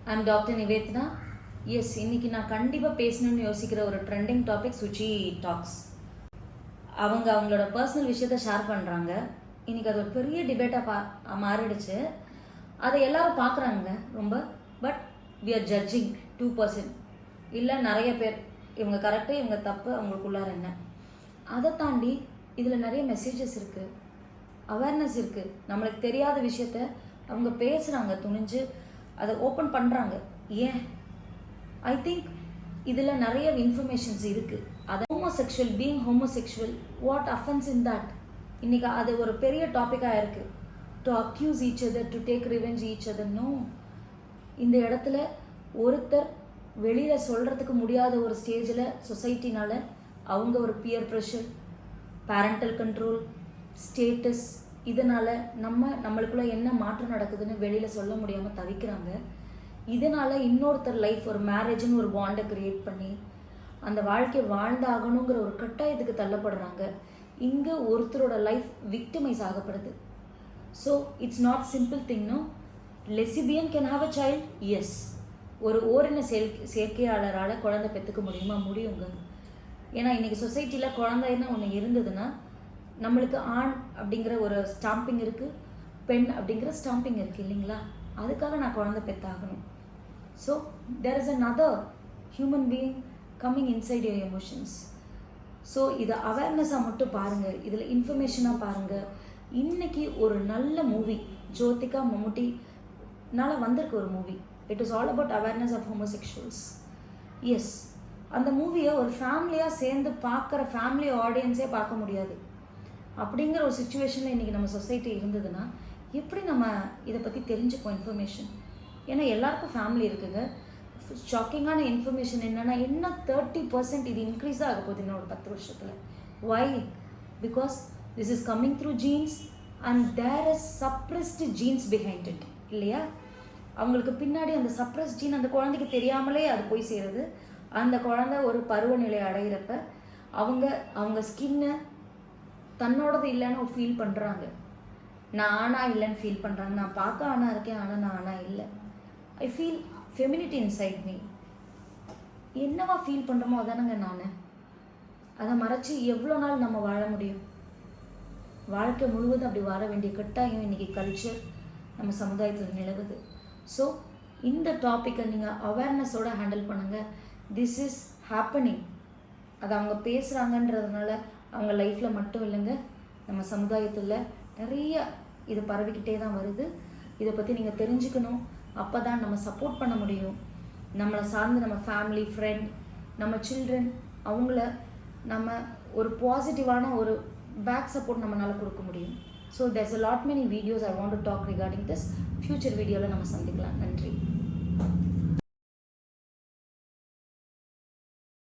I'm Dr. Nivedana. S இன்னைக்கு நான் கண்டிப்பாக பேசணும்னு யோசிக்கிற ஒரு ட்ரெண்டிங் டாபிக் சுச்சி டாக்ஸ். அவங்களோட பர்சனல் விஷயத்த ஷேர் பண்ணுறாங்க. இன்னைக்கு அது ஒரு பெரிய டிபேட்டாக மாறிடுச்சு. அதை எல்லாரும் பார்க்குறாங்க ரொம்ப. But we are judging 2%. இல்லை நிறைய பேர் இவங்க கரெக்டு இவங்க தப்பு அவங்களுக்குள்ளார என்ன. அதை தாண்டி இதில் நிறைய மெசேஜஸ் இருக்குது, அவேர்னஸ் இருக்குது. நம்மளுக்கு தெரியாத விஷயத்த அவங்க பேசுகிறாங்க, துணிஞ்சு அதை ஓப்பன் பண்ணுறாங்க. ஏன் ஐ திங்க் இதில் நிறைய இன்ஃபர்மேஷன்ஸ் இருக்குது. அது homosexual, being homosexual, what offence in that. இன்றைக்கி அது ஒரு பெரிய டாப்பிக்காக இருக்குது. To accuse each other, to take revenge each other. No, இந்த இடத்துல ஒருத்தர் வெளியில் சொல்கிறதுக்கு முடியாத ஒரு ஸ்டேஜில் சொசைட்டினால் அவங்க ஒரு peer pressure, parental control, status, இதனால் நம்மளுக்குள்ளே என்ன மாற்றம் நடக்குதுன்னு வெளியில் சொல்ல முடியாமல் தவிக்கிறாங்க. இதனால் இன்னொருத்தர் லைஃப், ஒரு மேரேஜ்னு ஒரு பாண்டை க்ரியேட் பண்ணி அந்த வாழ்க்கையை வாழ்ந்தாகணுங்கிற ஒரு கட்டாயத்துக்கு தள்ளப்படுறாங்க. இங்கே ஒருத்தரோட லைஃப் விக்டிமைஸ் ஆகப்படுது. So it's not simple thing. No, lesbian can have a child. Yes, ஒரு ஓரின சேர்க்கையாளரால் குழந்தை பெற்றுக்க முடியுமா? முடியுங்க. ஏன்னா இன்றைக்கி சொசைட்டியில் குழந்தைன்னு ஒன்று இருந்ததுன்னா நம்மளுக்கு ஆண் அப்படிங்கிற ஒரு ஸ்டாம்பிங் இருக்குது, பெண் அப்படிங்கிற ஸ்டாம்பிங் இருக்குது இல்லைங்களா? அதுக்காக நான் குழந்தை பெற்றாகணும். So there is another human being coming inside your emotions. So இதை அவேர்னஸாக மட்டும் பாருங்கள், இதில் இன்ஃபர்மேஷனாக பாருங்கள். இன்றைக்கி ஒரு நல்ல மூவி ஜோதிகா மம்முட்டினால வந்திருக்கு ஒரு movie. It is all about awareness of homosexuals. Yes, அந்த மூவியை ஒரு ஃபேமிலியாக சேர்ந்து பார்க்குற ஃபேமிலி ஆடியன்ஸே பார்க்க முடியாது. அப்படிங்கிற ஒரு சுச்சுவேஷனில் இன்றைக்கி நம்ம சொசைட்டி இருந்ததுன்னா எப்படி நம்ம இதை பற்றி தெரிஞ்சுப்போம் இன்ஃபர்மேஷன்? ஏன்னா எல்லாருக்கும் ஃபேமிலி இருக்குங்க. ஷாக்கிங்கான இன்ஃபர்மேஷன் என்னென்னா, என்ன 30% இது இன்க்ரீஸ் ஆக போகுது இன்னும் ஒரு 10 வருஷத்தில். Why? Because this is coming through genes and there is suppressed genes behind it, இல்லையா? அவங்களுக்கு பின்னாடி அந்த சப்ரெஸ் ஜீன் அந்த குழந்தைக்கு தெரியாமலே அது போய் சேருது. அந்த குழந்தை ஒரு பருவநிலை அடைகிறப்ப அவங்க ஸ்கின்னை தன்னோடது இல்லைன்னு ஃபீல் பண்ணுறாங்க. நான் ஆனா இல்லைன்னு ஃபீல் பண்ணுறாங்க. நான் பார்க்க ஆனா இருக்கேன், ஆனால் நான் ஆனா இல்லை. I feel femininity inside me. என்னவா ஃபீல் பண்ணுறோமோ அதானங்க நான். அதை மறைச்சி எவ்வளோ நாள் நம்ம வாழ முடியும்? வாழ்க்கை முழுவதும் அப்படி வாழ வேண்டிய கட்டாயம் இன்றைக்கி கல்ச்சர் நம்ம சமுதாயத்தில் நிலவுது. ஸோ இந்த டாப்பிக்கை நீங்கள் அவேர்னஸோடு ஹேண்டில் பண்ணுங்கள். This is happening. அது அவங்க பேசுகிறாங்கன்றதுனால அவங்க லைஃப்பில் மட்டும் இல்லைங்க, நம்ம சமுதாயத்தில் நிறைய இது பரவிக்கிட்டே தான் வருது. இதை பற்றி நீங்கள் தெரிஞ்சுக்கணும். அப்போ தான் நம்ம சப்போர்ட் பண்ண முடியும். நம்மளை சார்ந்து நம்ம ஃபேமிலி, ஃப்ரெண்ட், நம்ம சில்ட்ரன், அவங்கள நம்ம ஒரு பாசிட்டிவான ஒரு பேக் சப்போர்ட் நம்மளால் கொடுக்க முடியும். So there's a lot many videos I want to talk regarding this. Future வீடியோவில் நம்ம சந்திக்கலாம். நன்றி.